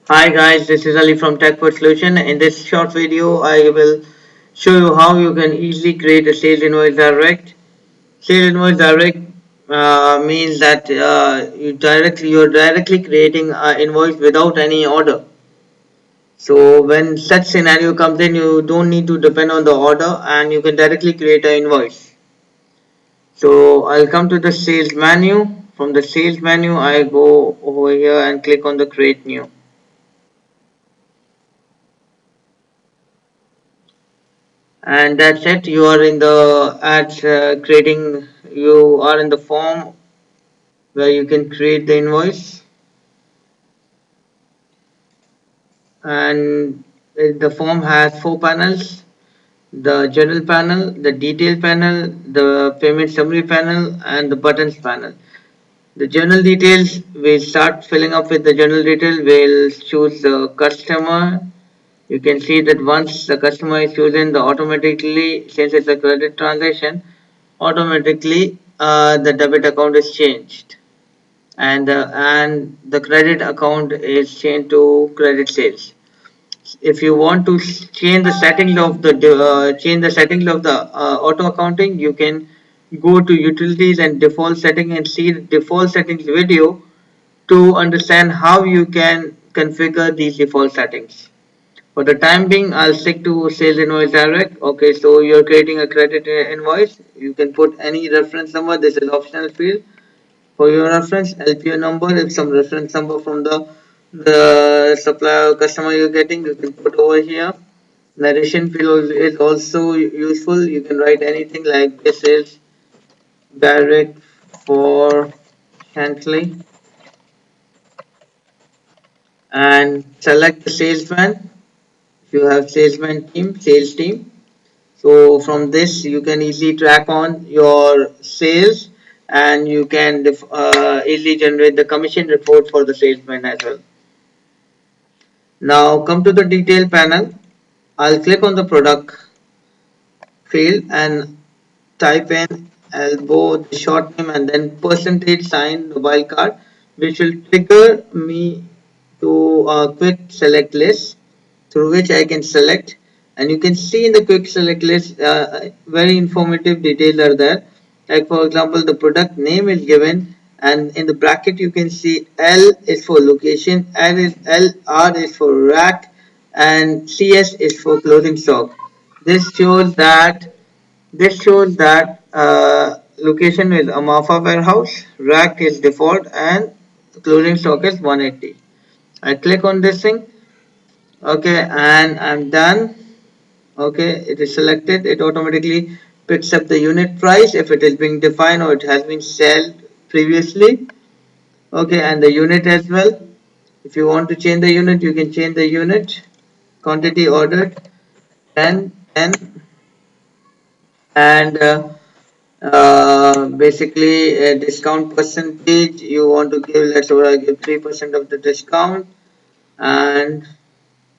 Hi guys, this is Ali from Tech for Solution. In this short video, I will show you how you can easily create a sales invoice direct. Sales invoice direct means that you're directly creating an invoice without any order. So when such scenario comes in, you don't need to depend on the order and you can directly create an invoice. So I'll come to the sales menu. From the sales menu, I go over here and click on the create new. And that's it, you are in the ads creating, you are in the form where you can create the invoice. And the form has four panels: the general panel, the detail panel, the payment summary panel, and the buttons panel. The general details, we start filling up with the general detail. We'll choose the customer. You can see that once the customer is chosen, the automatically, since it's a credit transaction, automatically the debit account is changed, and the credit account is changed to credit sales. If you want to change the settings of the auto accounting, you can go to utilities and default setting and see the default settings video to understand how you can configure these default settings. For the time being, I'll stick to sales invoice direct. Okay, so you're creating a credit invoice. You can put any reference number. This is optional field for your reference. LPO number, if some reference number from the supplier or customer you're getting, you can put over here. Narration field is also useful. You can write anything like this is direct for Chantley and select the salesman. If you have salesman team, sales team. So from this you can easily track on your sales and you can easily generate the commission report for the salesman as well. Now come to the detail panel. I'll click on the product field and type in elbow, the short name, and then percentage sign the wildcard, which will trigger me to a quick select list through which I can select. And you can see in the quick select list very informative details are there. Like for example, the product name is given, and in the bracket you can see L is for location, R is for rack, and CS is for clothing stock. This shows that location is Amafa warehouse, rack is default, and clothing stock is 180. I click on this thing, okay, and I'm done. Okay, it is selected. It automatically picks up the unit price if it is being defined or it has been sold previously. Okay, and the unit as well. If you want to change the unit, you can change the unit. Quantity ordered 10, 10, and basically a discount percentage you want to give. Let's say I give 3% of the discount, and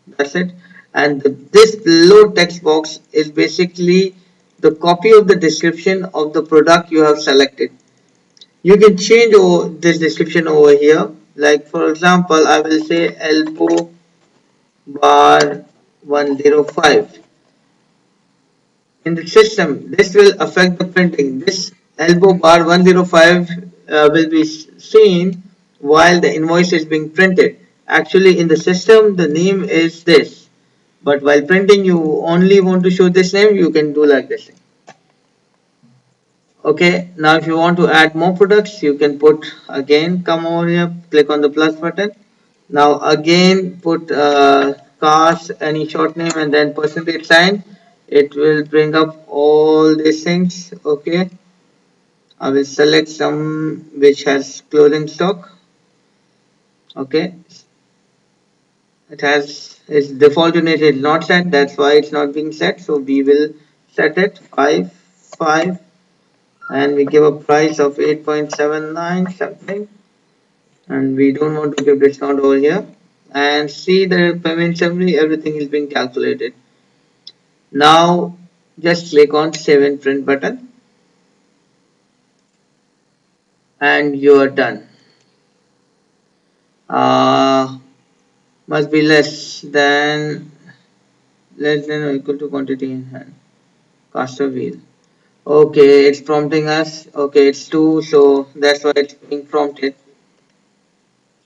that's it. And this below text box is basically the copy of the description of the product you have selected. You can change this description over here. Like for example, I will say elbow bar 105. In the system, this will affect the printing. This elbow bar 105 will be seen while the invoice is being printed. Actually, in the system, the name is this. But while printing, you only want to show this name, you can do like this. Okay, now if you want to add more products, you can put again, come over here, click on the plus button. Now again, put cars, any short name, and then percentage sign. It will bring up all these things. Okay, I will select some which has clothing stock. Okay, it has its default unit is not set, that's why it's not being set. So we will set it 5 and we give a price of 8.79 something, and we don't want to give discount over here. And see the payment summary, everything is being calculated. Now just click on save and print button and you are done. uh, must be less than or equal to quantity in hand. Caster wheel. Okay, it's prompting us. Okay, it's 2, so that's why it's being prompted.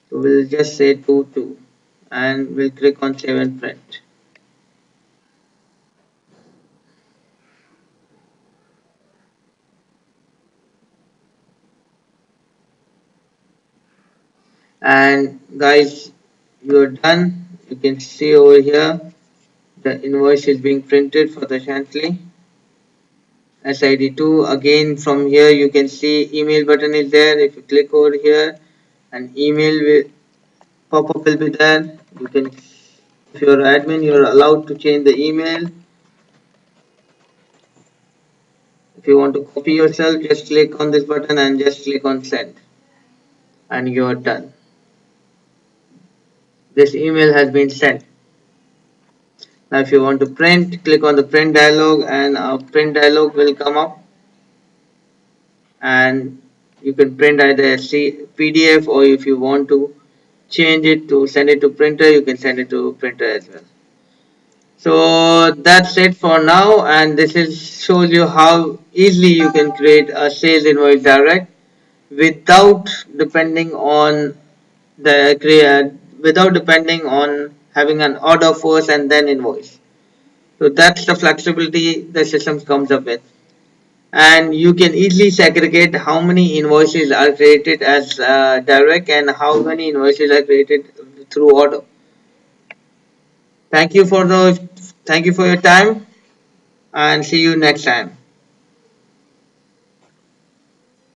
So we'll just say 2 2 and we'll click on save and print. And guys, you're done. You can see over here the invoice is being printed for the Chantley SID2. Again, from here you can see email button is there. If you click over here, an email will pop up will be there. You can, if you're admin, you're allowed to change the email. If you want to copy yourself, just click on this button and just click on send, and you're done. This email has been sent. Now if you want to print, click on the print dialog and a print dialog will come up, and you can print either a PDF, or if you want to change it to send it to printer, you can send it to printer as well. So that's it for now, and this is shows you how easily you can create a sales invoice direct without depending on without depending on having an order first and then invoice. So that's the flexibility the system comes up with. And you can easily segregate how many invoices are created as direct and how many invoices are created through order. Thank you for your time, and see you next time.